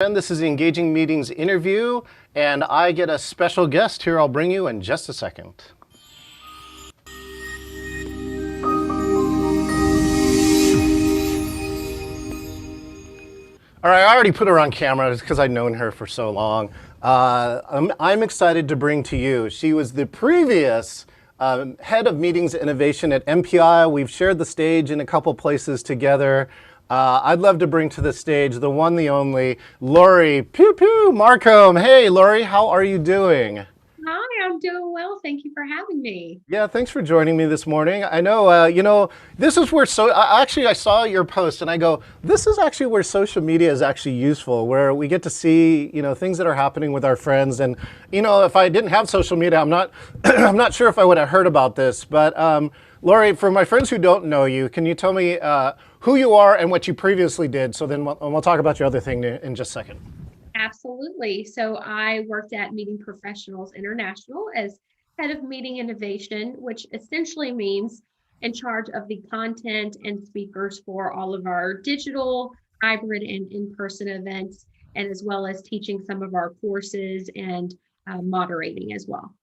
And this is the Engaging Meetings interview, and I get a special guest here I'll bring you in just a second. All right, I already put her on camera because I've known her for so long. I'm excited to bring to you, she was the previous head of meetings innovation at MPI. We've shared the stage in a couple places together. I'd love to bring to the stage the one, the only, Lori Pugh Marcum. Hey, Lori, how are you doing? Hi, I'm doing well. Thank you for having me. Yeah, thanks for joining me this morning. I know, this is where actually I saw your post and I go, this is actually where social media is actually useful, where we get to see, things that are happening with our friends. And, if I didn't have social media, I'm not, I'm not sure if I would have heard about this. But Lori, for my friends who don't know you, can you tell me who you are and what you previously did? So then we'll talk about your other thing in just a second. Absolutely. So I worked at Meeting Professionals International as head of meeting innovation, which essentially means in charge of the content and speakers for all of our digital, hybrid, and in-person events, and as well as teaching some of our courses and moderating as well.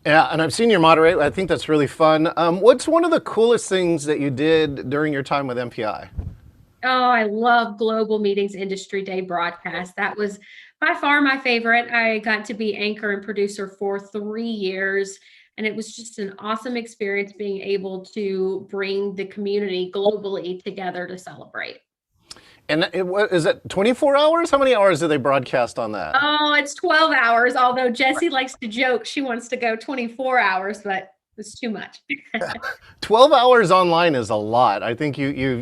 Yeah, and I've seen you moderate. I think that's really fun. What's one of the coolest things that you did during your time with MPI? Oh, I love Global Meetings Industry Day broadcast. That was by far my favorite. I got to be anchor and producer for 3 years, and it was just an awesome experience being able to bring the community globally together to celebrate. And is it 24 hours? How many hours do they broadcast on that? Oh, it's 12 hours, although Jessie likes to joke she wants to go 24 hours, but it's too much. 12 hours online is a lot. I think you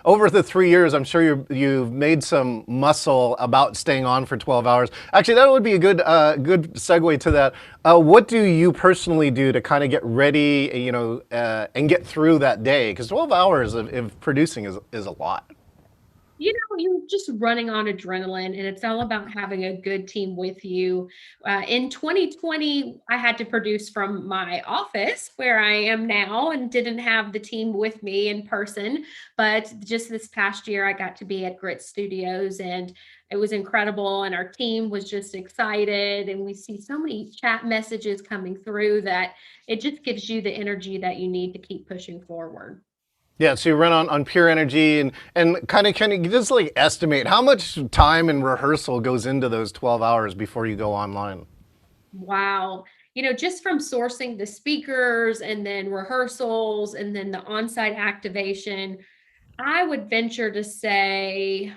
over the 3 years, I'm sure you've made some muscle about staying on for 12 hours. Actually, that would be a good segue to that. What do you personally do to kind of get ready, and get through that day? Because 12 hours of producing is a lot. You're just running on adrenaline, and it's all about having a good team with you. In 2020, I had to produce from my office where I am now and didn't have the team with me in person. But just this past year, I got to be at Grit Studios, and it was incredible. And our team was just excited. And we see so many chat messages coming through that it just gives you the energy that you need to keep pushing forward. Yeah, so you run on pure energy and kind of can you just like estimate how much time and rehearsal goes into those 12 hours before you go online? Wow. Just from sourcing the speakers and then rehearsals and then the on-site activation, I would venture to say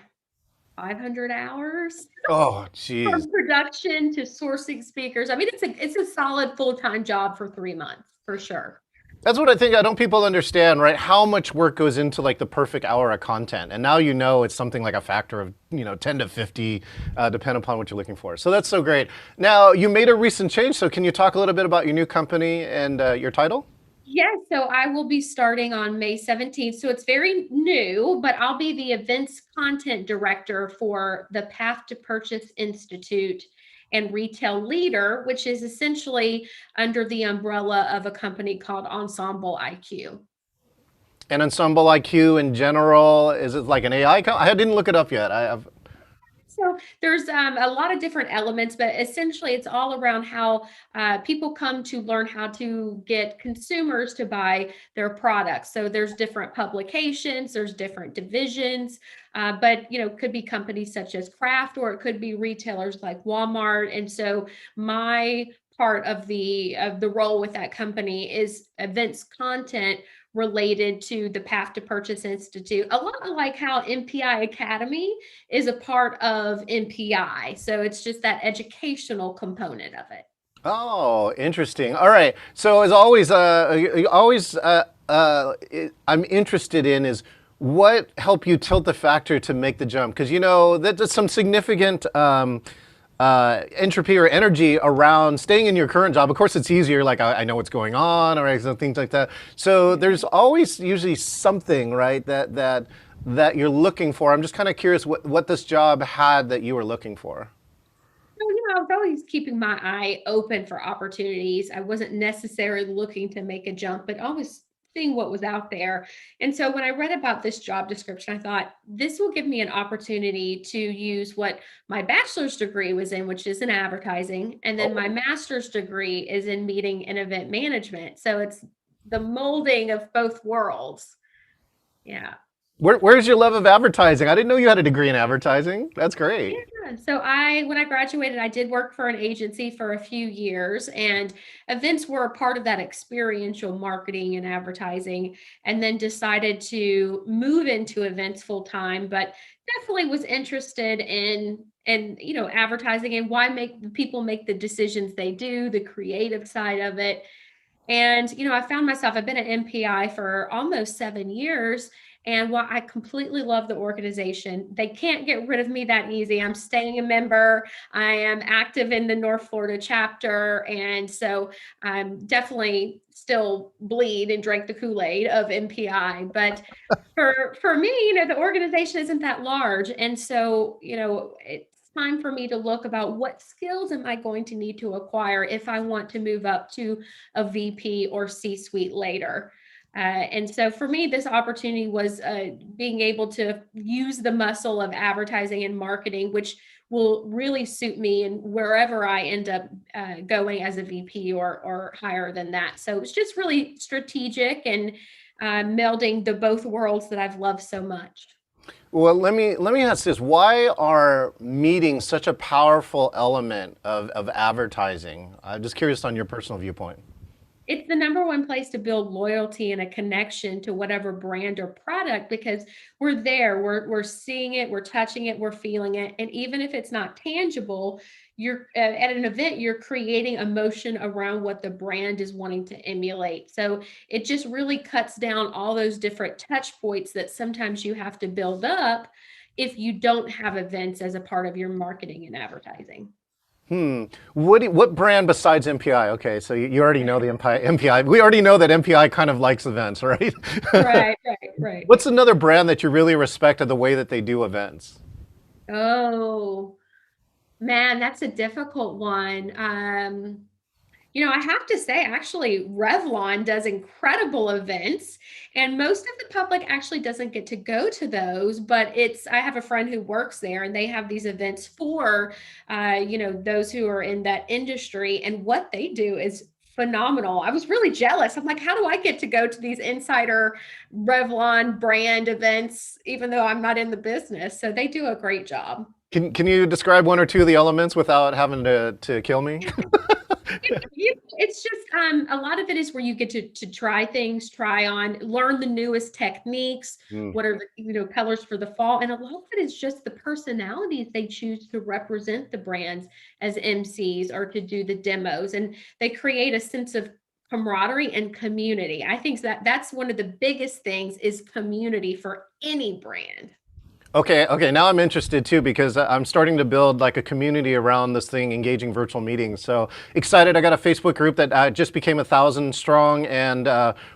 500 hours Oh, geez. from production to sourcing speakers. I mean, it's a solid full-time job for 3 months for sure. That's what I think. I don't people understand, right? How much work goes into like the perfect hour of content, and now it's something like a factor of 10 to 50, depending upon what you're looking for. So that's so great. Now you made a recent change, so can you talk a little bit about your new company and your title? Yes, so I will be starting on May 17th. So it's very new, but I'll be the events content director for the Path to Purchase Institute and Retail Leader, which is essentially under the umbrella of a company called Ensemble IQ. And Ensemble IQ in general, is it like an AI? I didn't look it up yet. So there's a lot of different elements, but essentially it's all around how people come to learn how to get consumers to buy their products. So there's different publications, there's different divisions, but could be companies such as Kraft, or it could be retailers like Walmart. And so my part of the role with that company is events content related to the Path to Purchase Institute, a lot like how MPI Academy is a part of MPI. So it's just that educational component of it. Oh, interesting. All right. So as always, I'm interested in is what helped you tilt the factor to make the jump? Because that's some significant entropy or energy around staying in your current job. Of course, it's easier. Like I know what's going on, or so things like that. So there's always usually something, right, that you're looking for. I'm just kind of curious what this job had that you were looking for. So, I was always keeping my eye open for opportunities. I wasn't necessarily looking to make a jump, but always seeing what was out there. And so when I read about this job description, I thought this will give me an opportunity to use what my bachelor's degree was in, which is in advertising, and then my master's degree is in meeting and event management. So it's the molding of both worlds. Yeah. Where's your love of advertising? I didn't know you had a degree in advertising. That's great. Yeah. So when I graduated, I did work for an agency for a few years, and events were a part of that experiential marketing and advertising, and then decided to move into events full time, but definitely was interested in advertising and why make people make the decisions they do, the creative side of it. And, I found myself, I've been at MPI for almost 7 years. And while I completely love the organization, they can't get rid of me that easy. I'm staying a member. I am active in the North Florida chapter. And so I'm definitely still bleed and drink the Kool-Aid of MPI. But for me, the organization isn't that large. And so, it's time for me to look about what skills am I going to need to acquire if I want to move up to a VP or C-suite later. And so for me, this opportunity was being able to use the muscle of advertising and marketing, which will really suit me and wherever I end up going as a VP or higher than that. So it's just really strategic and melding the both worlds that I've loved so much. Well, let me ask this: why are meetings such a powerful element of advertising? I'm just curious on your personal viewpoint. It's the number one place to build loyalty and a connection to whatever brand or product, because we're there, we're seeing it, we're touching it, we're feeling it. And even if it's not tangible, you're at an event, you're creating emotion around what the brand is wanting to emulate. So it just really cuts down all those different touch points that sometimes you have to build up if you don't have events as a part of your marketing and advertising. What brand besides MPI? Okay, so you already know the MPI. We already know that MPI kind of likes events, right? Right. What's another brand that you really respect of the way that they do events? Oh, man, that's a difficult one. I have to say, actually, Revlon does incredible events, and most of the public actually doesn't get to go to those. But I have a friend who works there, and they have these events for, those who are in that industry, and what they do is phenomenal. I was really jealous. I'm like, how do I get to go to these insider Revlon brand events, even though I'm not in the business? So they do a great job. Can you describe one or two of the elements without having to kill me? It's just a lot of it is where you get to try things, try on, learn the newest techniques, Mm. what are the colors for the fall, and a lot of it is just the personalities they choose to represent the brands as MCs or to do the demos, and they create a sense of camaraderie and community. I think that's one of the biggest things is community for any brand. Okay, now I'm interested too because I'm starting to build like a community around this thing, engaging virtual meetings. So excited! I got a Facebook group that just became 1,000 strong, and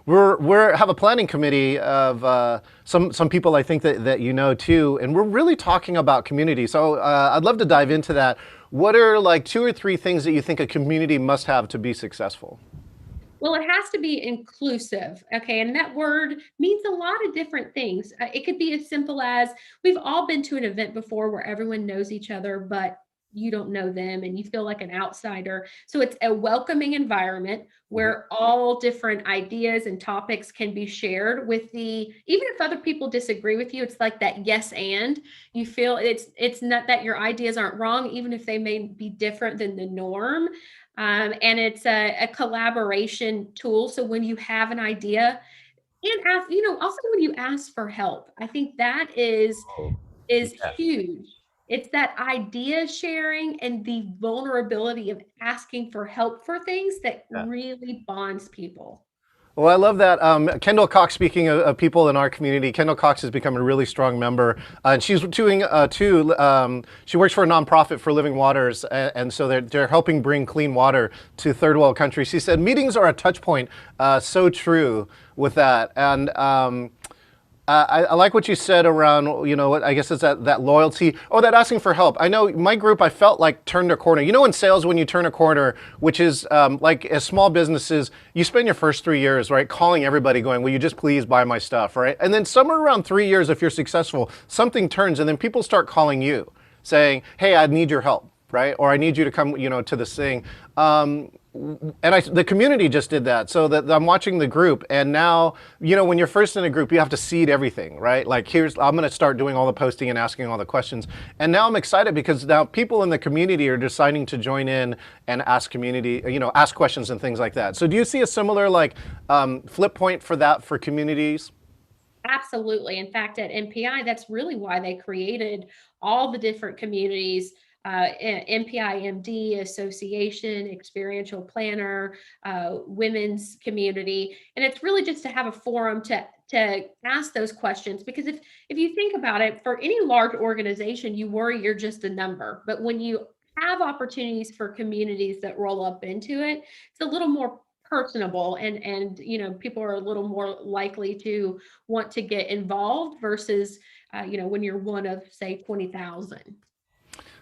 we're have a planning committee of some people I think that you know too, and we're really talking about community. So I'd love to dive into that. What are like 2 or 3 things that you think a community must have to be successful? Well, it has to be inclusive. Okay. And that word means a lot of different things. It could be as simple as we've all been to an event before where everyone knows each other, but you don't know them and you feel like an outsider. So it's a welcoming environment where all different ideas and topics can be shared even if other people disagree with you, it's like that yes and you feel it's not that your ideas aren't wrong, even if they may be different than the norm. And it's a collaboration tool. So when you have an idea and ask, also when you ask for help, I think that is huge. It's that idea sharing and the vulnerability of asking for help for things that really bonds people. Well, I love that. Kendall Cox, speaking of people in our community, Kendall Cox has become a really strong member. And she's doing, too, she works for a nonprofit for Living Waters. And so they're helping bring clean water to third world countries. She said, meetings are a touch point. So true with that. And I like what you said around, I guess it's that loyalty. Oh, that asking for help. I know my group, I felt like turned a corner. You know, in sales, when you turn a corner, which is like as small businesses, you spend your first 3 years, right, calling everybody going, will you just please buy my stuff, right? And then somewhere around 3 years, if you're successful, something turns and then people start calling you saying, hey, I need your help, right? Or I need you to come, to this thing. And the community just did that. So that I'm watching the group, and now, when you're first in a group, you have to seed everything, right? Like I'm going to start doing all the posting and asking all the questions. And now I'm excited because now people in the community are deciding to join in and ask ask questions and things like that. So do you see a similar flip point for that for communities? Absolutely. In fact, at MPI, that's really why they created all the different communities, MPI MD Association, Experiential Planner, Women's Community. And it's really just to have a forum to ask those questions. Because if you think about it, for any large organization, you worry you're just a number. But when you have opportunities for communities that roll up into it, it's a little more personable, and people are a little more likely to want to get involved versus when you're one of, say, 20,000.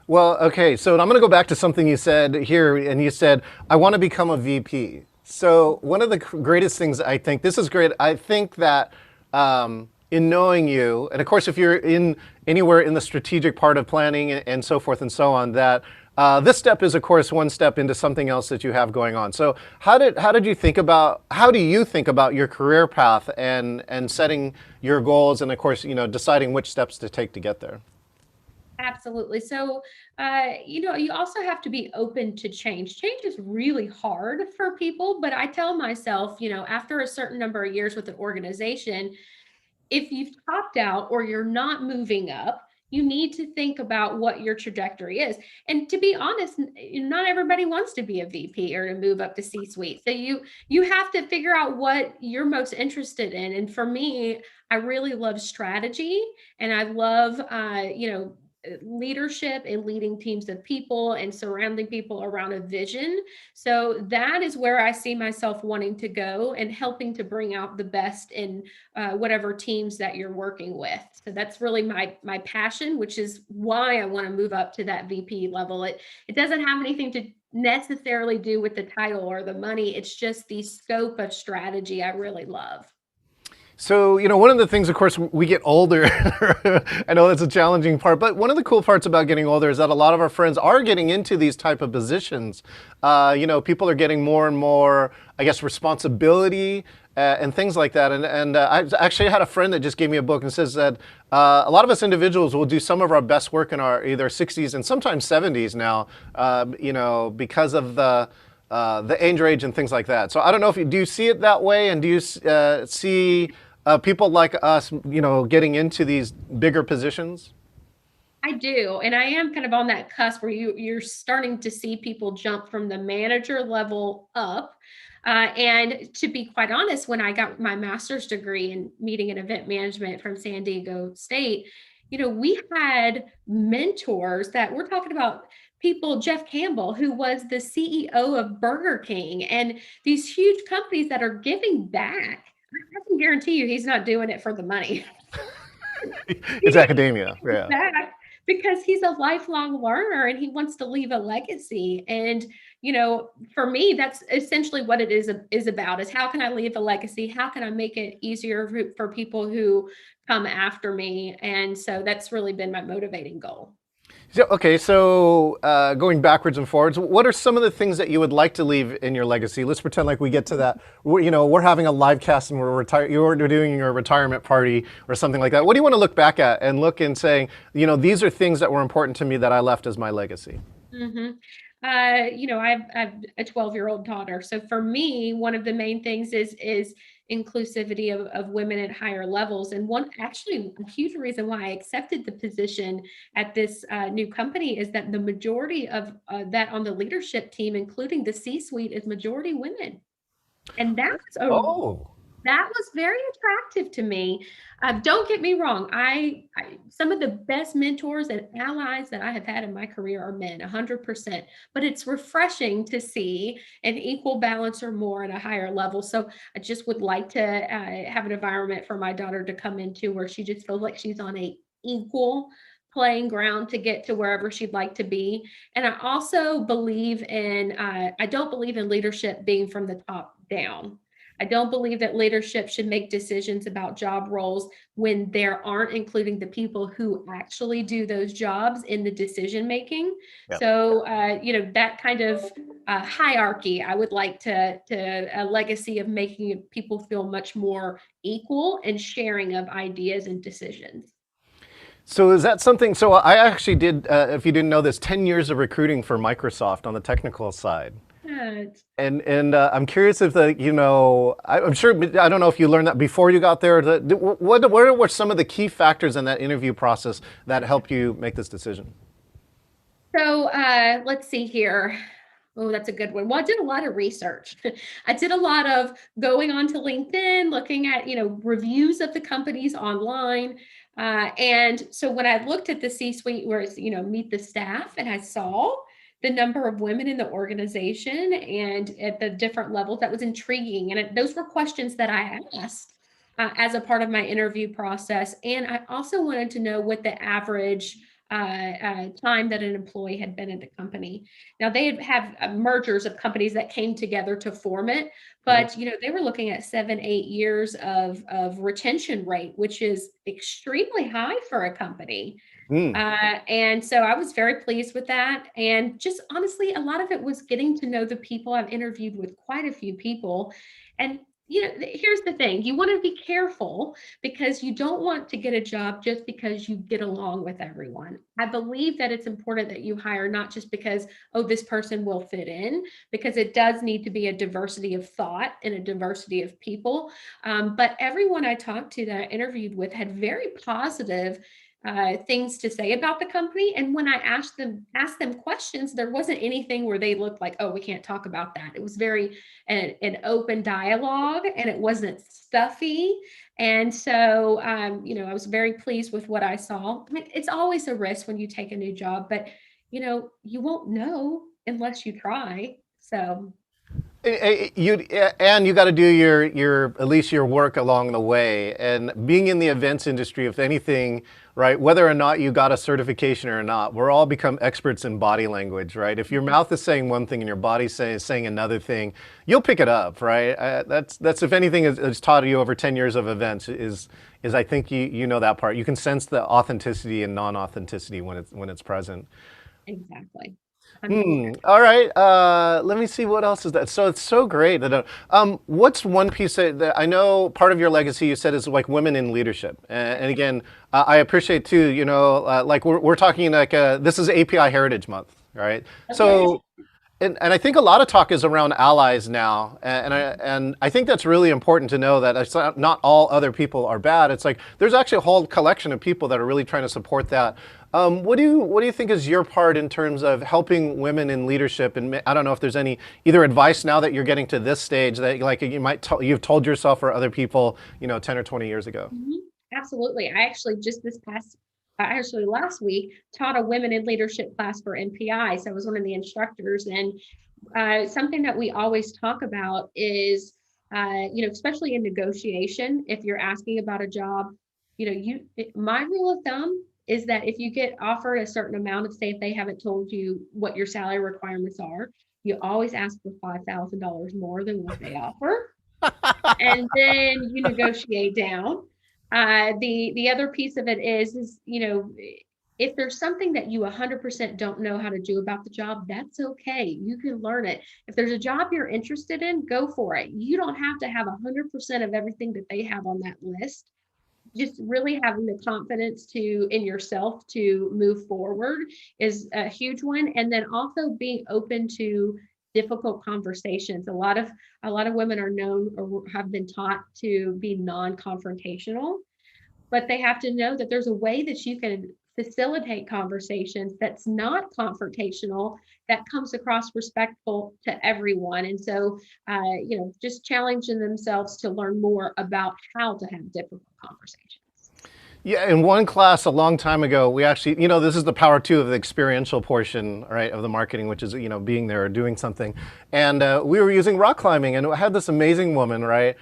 Well, okay, so I'm going to go back to something you said here, and you said, I want to become a VP. So one of the greatest things, I think, this is great, I think that in knowing you, and of course, if you're in anywhere in the strategic part of planning and so forth and so on, that this step is, of course, one step into something else that you have going on. So how do you think about your career path and setting your goals, and of course, deciding which steps to take to get there? Absolutely. So, you also have to be open to change. Change is really hard for people, but I tell myself, after a certain number of years with an organization, if you've topped out or you're not moving up, you need to think about what your trajectory is. And to be honest, not everybody wants to be a VP or to move up to C-suite. So you have to figure out what you're most interested in. And for me, I really love strategy, and I love leadership and leading teams of people and surrounding people around a vision. So that is where I see myself wanting to go, and helping to bring out the best in whatever teams that you're working with. So that's really my passion, which is why I want to move up to that VP level. It doesn't have anything to necessarily do with the title or the money. It's just the scope of strategy I really love. So, one of the things, of course, we get older. I know that's a challenging part, but one of the cool parts about getting older is that a lot of our friends are getting into these type of positions. People are getting more and more, I guess, responsibility and things like that. And I actually had a friend that just gave me a book and says that a lot of us individuals will do some of our best work in our either 60s and sometimes 70s now, because of the age range and things like that. So I don't know if do you see it that way, and do you see people like us, getting into these bigger positions? I do. And I am kind of on that cusp where you're starting to see people jump from the manager level up. And to be quite honest, when I got my master's degree in meeting and event management from San Diego State, we had mentors that we're talking about, people, Jeff Campbell, who was the CEO of Burger King, and these huge companies that are giving back. I can guarantee you he's not doing it for the money. It's academia, yeah. Back because he's a lifelong learner and he wants to leave a legacy. And for me, that's essentially what it is about, is how can I leave a legacy? How can I make it easier for people who come after me? And so that's really been my motivating goal. So, okay, so going backwards and forwards, what are some of the things that you would like to leave in your legacy? Let's pretend like we get to that. We're having a live cast and you're doing your retirement party or something like that. What do you want to look back at and look and saying, these are things that were important to me that I left as my legacy? Mm-hmm. I've a 12-year-old daughter. So for me, one of the main things is inclusivity of women at higher levels. And actually a huge reason why I accepted the position at this new company is that the majority of that on the leadership team, including the C-suite, is majority women. And that's a Oh. That was very attractive to me. Don't get me wrong. Some of the best mentors and allies that I have had in my career are men, 100%. But it's refreshing to see an equal balance or more at a higher level. So I just would like to have an environment for my daughter to come into where she just feels like she's on a equal playing ground to get to wherever she'd like to be. And I also believe in, I don't believe in leadership being from the top down. I don't believe that leadership should make decisions about job roles when there aren't including the people who actually do those jobs in the decision making. Yeah. So, that kind of hierarchy, I would like to a legacy of making people feel much more equal and sharing of ideas and decisions. So is that something? So I actually did, if you didn't know this, 10 years of recruiting for Microsoft on the technical side. Uh, And I'm curious if I'm sure, I don't know if you learned that before you got there. What were some of the key factors in that interview process that helped you make this decision? So let's see here. Oh, that's a good one. Well, I did a lot of research. I did a lot of going onto LinkedIn, looking at, reviews of the companies online. And so when I looked at the C-suite where it's, meet the staff, and I saw the number of women in the organization and at the different levels, that was intriguing. And those were questions that I asked as a part of my interview process. And I also wanted to know what the average time that an employee had been at the company. Now they have mergers of companies that came together to form it, Mhm. but they were looking at 7, 8 years of retention rate, which is extremely high for a company. Mm. And so I was very pleased with that. And just honestly, a lot of it was getting to know the people. I've interviewed with quite a few people. And, here's the thing, you want to be careful because you don't want to get a job just because you get along with everyone. I believe that it's important that you hire not just because, oh, this person will fit in, because it does need to be a diversity of thought and a diversity of people. But everyone I talked to that I interviewed with had very positive things to say about the company. And when I asked them questions, there wasn't anything where they looked like, oh, we can't talk about that. It was very an open dialogue, and it wasn't stuffy. And so, I was very pleased with what I saw. I mean, it's always a risk when you take a new job, but you won't know unless you try. So And you got to do your at least your work along the way. And being in the events industry, if anything, right, whether or not you got a certification or not, we're all become experts in body language, right? If your mouth is saying one thing and your body saying another thing, you'll pick it up, right? That's if anything has taught you over 10 years of events is I think you know that part. You can sense the authenticity and non-authenticity when it's present. exactly. 100%. All right. Let me see what else is that. So it's so great. What's one piece that I know part of your legacy you said is like women in leadership, and again, I appreciate too. Like we're talking like this is API Heritage Month, right? Okay. So and I think a lot of talk is around allies now, and I think that's really important to know that it's not all other people are bad. It's like there's actually a whole collection of people that are really trying to support that. What do you think is your part in terms of helping women in leadership? And I don't know if there's any either advice now that you're getting to this stage that like you've told yourself or other people 10 or 20 years ago. Mhm. Absolutely. I actually just actually last week taught a women in leadership class for NPI. So I was one of the instructors, and something that we always talk about is, especially in negotiation, if you're asking about a job, my rule of thumb is that if you get offered a certain amount of, say, if they haven't told you what your salary requirements are, you always ask for $5,000 more than what they offer, and then you negotiate down. The other piece of it is if there's something that you 100% don't know how to do about the job, that's okay. You can learn it. If there's a job you're interested in, go for it. You don't have to have 100% of everything that they have on that list. Just really having the confidence in yourself to move forward is a huge one. And then also being open to difficult conversations. A lot of women are known or have been taught to be non-confrontational, but they have to know that there's a way that you can facilitate conversations that's not confrontational, that comes across respectful to everyone. And so, just challenging themselves to learn more about how to have difficult conversations. Yeah, in one class a long time ago, we actually, this is the power too of the experiential portion, right, of the marketing, which is, being there or doing something. And we were using rock climbing, and I had this amazing woman, right?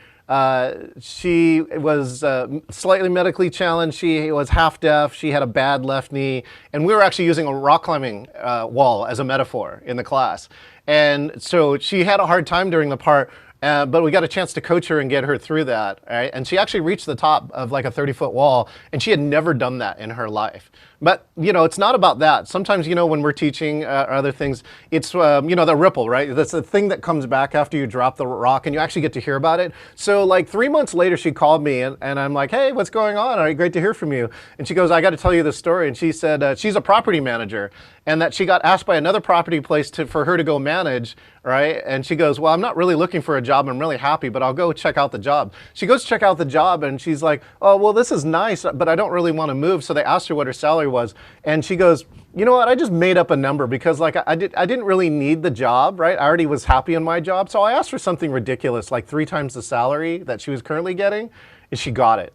She was slightly medically challenged. She was half deaf. She had a bad left knee. And we were actually using a rock climbing wall as a metaphor in the class. And so she had a hard time during the part. But we got a chance to coach her and get her through that, right? And she actually reached the top of like a 30-foot wall, and she had never done that in her life. But, it's not about that. Sometimes, when we're teaching other things, it's, the ripple, right? That's the thing that comes back after you drop the rock, and you actually get to hear about it. So like 3 months later, she called me, and I'm like, hey, what's going on? All right, great to hear from you. And she goes, I got to tell you this story. And she said she's a property manager, and that she got asked by another property place for her to go manage, right? And she goes, well, I'm not really looking for a job. I'm really happy, but I'll go check out the job. She goes check out the job, and she's like, oh, well, this is nice, but I don't really want to move. So they asked her what her salary was, and she goes, you know what, I just made up a number because like I didn't really need the job, right? I already was happy in my job. So I asked for something ridiculous, like 3 times the salary that she was currently getting, and she got it.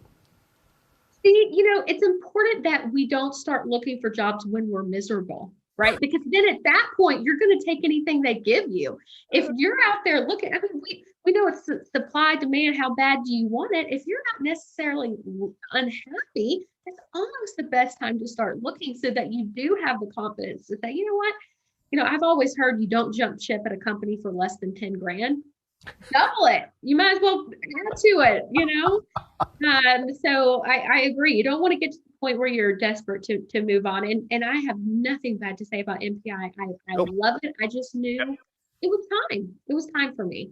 See, it's important that we don't start looking for jobs when we're miserable, right? Because then at that point, you're going to take anything they give you. If you're out there looking, I mean, we know it's supply, demand, how bad do you want it? If you're not necessarily unhappy, it's almost the best time to start looking so that you do have the confidence to say, you know what? I've always heard you don't jump ship at a company for less than 10 grand. Double it. You might as well add to it, So I agree. You don't want to get to the point where you're desperate to move on. And I have nothing bad to say about MPI. I love it. I just knew it was time. It was time for me.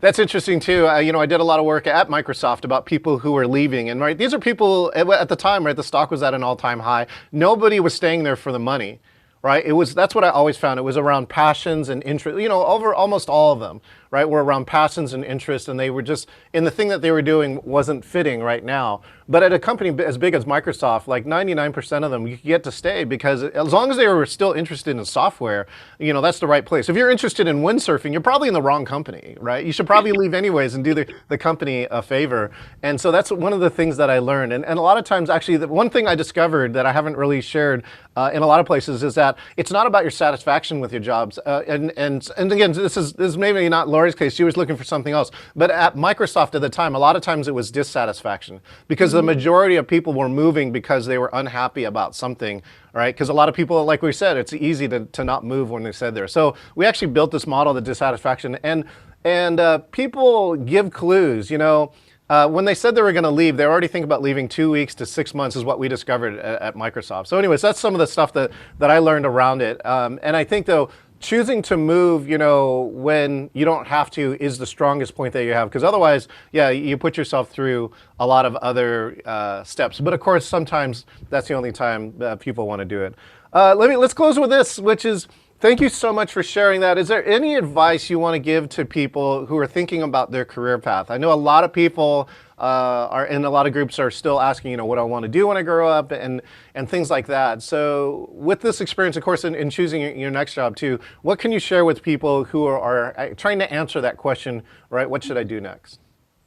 That's interesting too. I did a lot of work at Microsoft about people who were leaving, and right, these are people at the time, right? The stock was at an all-time high. Nobody was staying there for the money, right? That's what I always found. It was around passions and interest. Over almost all of them, right, were around passions and interests, and they were just, and the thing that they were doing wasn't fitting right now. But at a company as big as Microsoft, like 99% of them, you get to stay because as long as they were still interested in software, that's the right place. If you're interested in windsurfing, you're probably in the wrong company, right? You should probably leave anyways and do the company a favor. And so that's one of the things that I learned. And a lot of times, actually, the one thing I discovered that I haven't really shared in a lot of places is that it's not about your satisfaction with your jobs. And again, this is maybe not Lori's case. She was looking for something else. But at Microsoft at the time, a lot of times it was dissatisfaction because the majority of people were moving because they were unhappy about something, right? Because a lot of people, like we said, it's easy to not move when they said there. So we actually built this model, the dissatisfaction, and people give clues, when they said they were going to leave, they already think about leaving 2 weeks to 6 months is what we discovered at Microsoft. So anyways, that's some of the stuff that I learned around it. And I think though, choosing to move, when you don't have to is the strongest point that you have. Because otherwise, yeah, you put yourself through a lot of other steps. But of course, sometimes that's the only time that people want to do it. Let's close with this, which is, thank you so much for sharing that. Is there any advice you want to give to people who are thinking about their career path? I know a lot of people are in a lot of groups are still asking, what do I want to do when I grow up and things like that. So with this experience, of course, in choosing your next job too, what can you share with people who are trying to answer that question, right? What should I do next?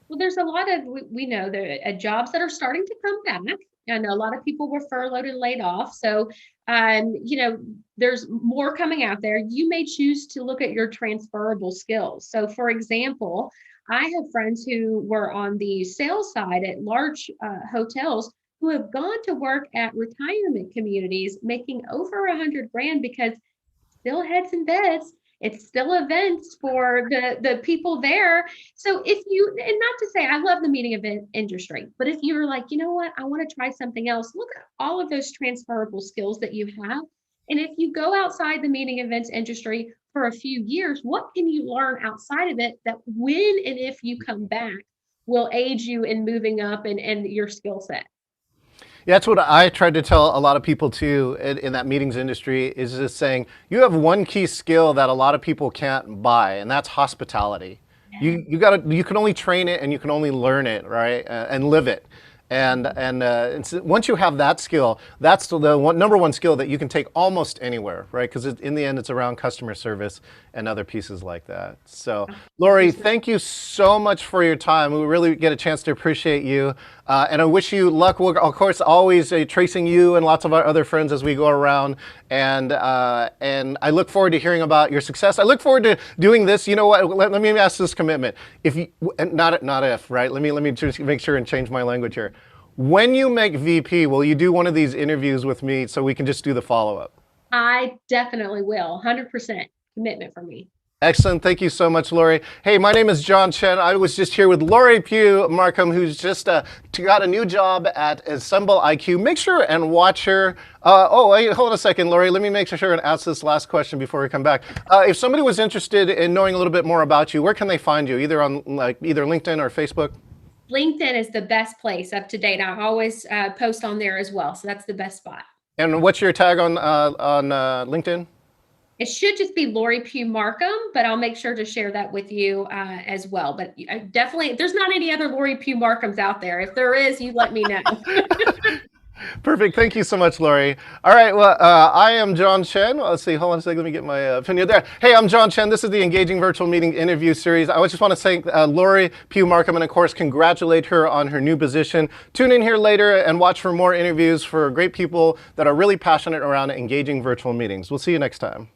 Well, there's a lot of, we know there are jobs that are starting to come back. I know a lot of people were furloughed and laid off. So, there's more coming out there. You may choose to look at your transferable skills. So for example, I have friends who were on the sales side at large hotels who have gone to work at retirement communities making over 100 grand because still heads and beds. It's still events for the people there. So if you, and not to say I love the meeting event industry, but if you're like, you know what, I want to try something else, look at all of those transferable skills that you have. And if you go outside the meeting events industry for a few years, what can you learn outside of it that when and if you come back will aid you in moving up and your skill set? Yeah, that's what I tried to tell a lot of people too in that meetings industry is just saying, you have one key skill that a lot of people can't buy, and that's hospitality. You can only train it and you can only learn it, right? And live it. And once you have that skill, that's the number one skill that you can take almost anywhere, right? Because in the end, it's around customer service and other pieces like that. So, Lori, thank you so much for your time. We really get a chance to appreciate you. And I wish you luck. We're, of course, always tracing you and lots of our other friends as we go around. And I look forward to hearing about your success. I look forward to doing this. You know what? Let me ask this commitment. If you, not if, right? Let me just make sure and change my language here. When you make VP, will you do one of these interviews with me so we can just do the follow-up? I definitely will. 100% commitment for me. Excellent. Thank you so much, Lori. Hey, my name is John Chen. I was just here with Lori Pugh Marcum, who's just got a new job at EsembleIQ. Make sure and watch her. Wait, hold on a second, Lori. Let me make sure and ask this last question before we come back. If somebody was interested in knowing a little bit more about you, where can they find you? Either on either LinkedIn or Facebook? LinkedIn is the best place up to date. I always post on there as well. So that's the best spot. And what's your tag on LinkedIn? It should just be Lori Pugh Marcum, but I'll make sure to share that with you as well. But definitely, there's not any other Lori Pugh Marcums out there. If there is, you let me know. Perfect. Thank you so much, Lori. All right. Well, I am John Chen. Let's see. Hold on a second. Let me get my opinion there. Hey, I'm John Chen. This is the Engaging Virtual Meeting interview series. I just want to thank Lori Pugh Marcum and, of course, congratulate her on her new position. Tune in here later and watch for more interviews for great people that are really passionate around engaging virtual meetings. We'll see you next time.